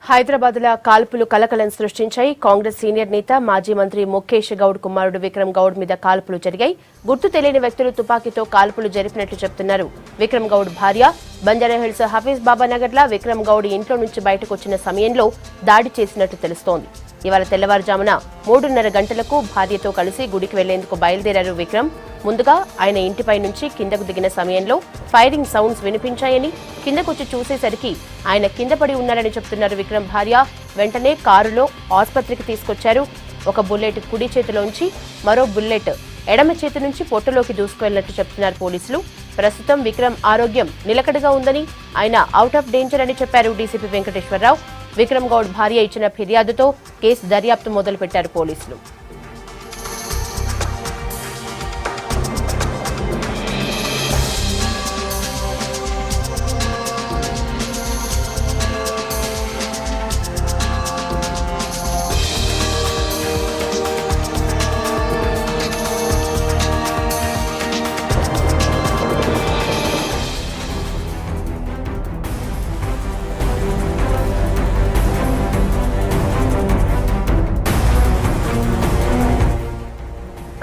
హైదరాబాద్లో కాల్పులు కలకలం సృష్టించాయి. కాంగ్రెస్ సీనియర్ నేత మాజీ మంత్రి ముఖేష్ గౌడ్ కుమారుడు విక్రమ్ గౌడ్ మీద కాల్పులు జరిగాయి. గుర్తు తెలియని వ్యక్తులు తుపాకీతో కాల్పులు జరిపినట్లు చెబుతున్నారు. విక్రమ్ గౌడ్ భార్య బంజారాహిల్స్ హఫీజ్ బాబా నగర్లో విక్రమ్ గౌడ్ ఇంట్లో నుంచి బయటకు వచ్చిన సమయంలో దాడి చేసినట్టు తెలుస్తోంది. ఇవాళ తెల్లవారుజామున 3:30 గంటలకు భార్యతో కలిసి గుడికి వెళ్లేందుకు బయలుదేరారు విక్రమ్. ముందుగా ఆయన ఇంటిపై నుంచి కిందకు దిగిన సమయంలో ఫైరింగ్ సౌండ్స్ వినిపించాయని, కిందకొచ్చి చూసేసరికి ఆయన కింద పడి ఉన్నారని చెబుతున్నారు విక్రమ్ భార్య. వెంటనే కారులో ఆసుపత్రికి తీసుకొచ్చారు. ఒక బుల్లెట్ కుడి చేతిలోంచి, మరో బుల్లెట్ ఎడమ చేతి నుంచి పొట్టలోకి దూసుకువెళ్లినట్టు చెబుతున్నారు పోలీసులు. ప్రస్తుతం విక్రమ్ ఆరోగ్యం నిలకడగా ఉందని, ఆయన అవుట్ ఆఫ్ డేంజర్ అని చెప్పారు డీసీపీ వెంకటేశ్వరరావు. విక్రమ్ గౌడ్ భార్య ఇచ్చిన ఫిర్యాదుతో కేసు దర్యాప్తు మొదలుపెట్టారు పోలీసులు.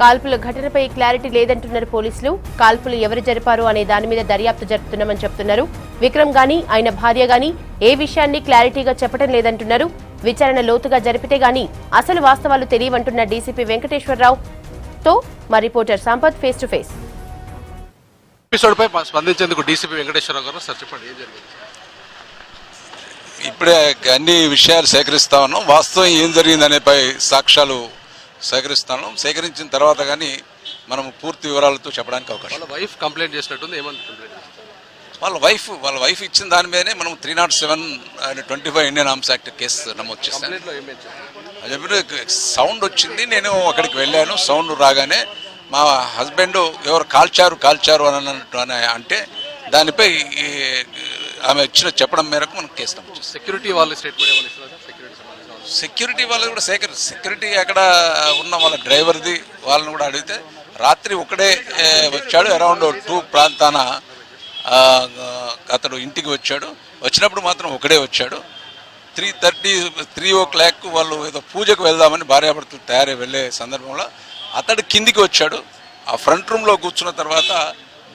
కాల్పుల ఘటనపై క్లారిటీ లేదంటున్నారు పోలీసులు. కాల్పులు ఎవరు జరిపారు అనే దాని మీద దర్యాప్తు జరుపుతున్నామని చెప్తున్నారు. విక్రమ్ గాని ఆయన భార్య గాని ఏ విషయాన్ని క్లారిటీగా చెప్పడం లేదంటున్నారు. విచారణ లోతుగా జరిపితే గాని అసలు వాస్తవాలు తెలియవంటున్న డీసీపీ వెంకటేశ్వరరావు తో మా reporter Sampath face to face. Episode పై స్పందించేందుకు డీసీపీ వెంకటేశ్వరరావు గారు సార్ చెప్పండి, ఏం జరిగింది? ఇప్పుడే అన్ని విషయాలు సేకరిస్తా ఉన్నాం. వాస్తవం ఏం జరిగిందనేపై సాక్ష్యాలు సేకరిస్తాను. సేకరించిన తర్వాత కానీ మనం పూర్తి వివరాలతో చెప్పడానికి అవకాశం. వాళ్ళ వైఫ్ కంప్లైంట్ చేసినట్టుంది, ఏమని కంప్లైంట్? వాళ్ళ వైఫ్ ఇచ్చిన దాని మీదనే మనం 307 and 25 Indian arms act case నమోదు చేస్తాం. అది సౌండ్ వచ్చింది, నేను అక్కడికి వెళ్ళాను. సౌండ్ రాగానే మా హస్బెండ్ ఎవరు కాల్చారు అని అంటే దానిపై ఆమె చెప్పడం మేరకు మనం కేసు నమోదు చేస్తాం. సెక్యూరిటీ వాళ్ళ స్టేట్మెంట్ సెక్యూరిటీ వాళ్ళు కూడా సెక్యూరిటీ అక్కడ ఉన్న వాళ్ళ డ్రైవర్ది వాళ్ళని కూడా అడిగితే రాత్రి ఒకడే వచ్చాడు. అరౌండ్ 2 ప్రాంతాన అతడు ఇంటికి వచ్చాడు. వచ్చినప్పుడు మాత్రం ఒకడే వచ్చాడు. 3 o'clock వాళ్ళు ఏదో పూజకు వెళ్దామని భార్యాభర్తలు తయారై వెళ్ళే సందర్భంలో అతడు కిందికి వచ్చాడు. ఆ ఫ్రంట్ రూమ్లో కూర్చున్న తర్వాత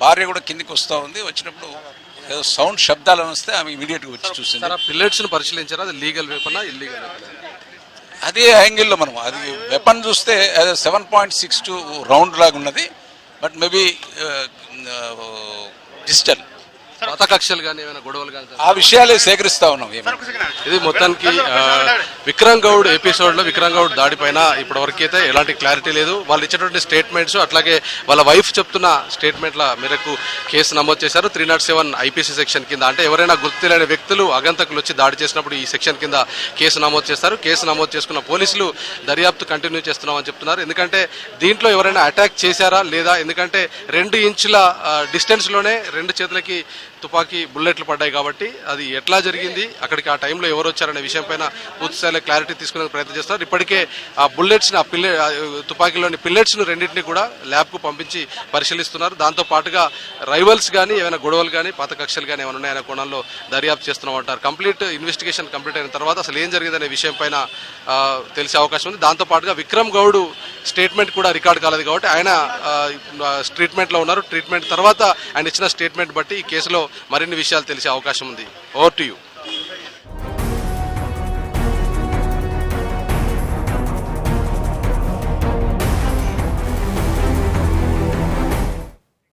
భార్య కూడా కిందికి వస్తూ ఉంది. వచ్చినప్పుడు ఏదో సౌండ్ శబ్దాలను వస్తే ఆమె ఇమీడియట్గా వచ్చి చూసింది. పిల్లెట్స్ని పరిశీలించారా? అది లీగల్ వెపనా ఇల్లీగల్ వెపనా? అదే యాంగిల్లో మనం అది వెపన్ చూస్తే 7.62 రౌండ్ లాగా ఉన్నది. బట్ మేబీ డిజిటల్ పాత కక్షలు కానీ ఏమైనా గొడవలు కానీ ఆ విషయాలే సేకరిస్తా ఉన్నాం. ఇది మొత్తానికి విక్రమ్ గౌడ్ ఎపిసోడ్లో విక్రమ్ గౌడ్ దాడి పైన ఇప్పటివరకు అయితే ఎలాంటి క్లారిటీ లేదు. వాళ్ళు ఇచ్చేటువంటి స్టేట్మెంట్స్ అట్లాగే వాళ్ళ వైఫ్ చెప్తున్న స్టేట్మెంట్ల మేరకు కేసు నమోదు చేశారు. 307 ఐపీసీ సెక్షన్ కింద, అంటే ఎవరైనా గుర్తు తెలియని వ్యక్తులు అగంతకులు వచ్చి దాడి చేసినప్పుడు ఈ సెక్షన్ కింద కేసు నమోదు చేస్తారు. కేసు నమోదు చేసుకున్న పోలీసులు దర్యాప్తు కంటిన్యూ చేస్తున్నామని చెప్తున్నారు. ఎందుకంటే దీంట్లో ఎవరైనా అటాక్ చేశారా లేదా, ఎందుకంటే 2 ఇంచుల డిస్టెన్స్లోనే 2 చేతులకి తుపాకీ బుల్లెట్లు పడ్డాయి కాబట్టి అది ఎట్లా జరిగింది, అక్కడికి ఆ టైంలో ఎవరు వచ్చారనే విషయం పైన పూర్తి స్థాయిలో క్లారిటీ తీసుకునే ప్రయత్నం చేస్తున్నారు. ఇప్పటికే ఆ బుల్లెట్స్ని తుపాకీలోని పిల్లెట్స్ను రెండింటినీ కూడా ల్యాబ్కు పంపించి పరిశీలిస్తున్నారు. దాంతో పాటుగా రైవల్స్ కానీ ఏమైనా గొడవలు కానీ పాత కక్షలు కానీ ఏమైనా ఉన్నాయనే కోణంలో దర్యాప్తు చేస్తున్నామంటారు. కంప్లీట్ ఇన్వెస్టిగేషన్ కంప్లీట్ అయిన తర్వాత అసలు ఏం జరిగిందనే విషయం పైన తెలిసే అవకాశం ఉంది. దాంతో పాటుగా విక్రమ్ గౌడ్ స్టేట్మెంట్ కూడా రికార్డ్ కాలేదు కాబట్టి ఆయన ట్రీట్మెంట్లో ఉన్నారు. ట్రీట్మెంట్ తర్వాత ఆయన ఇచ్చిన స్టేట్మెంట్ బట్టి ఈ కేసులో మరిన్ని విషయాలు తెలిసే అవకాశం ఉంది. Over to you.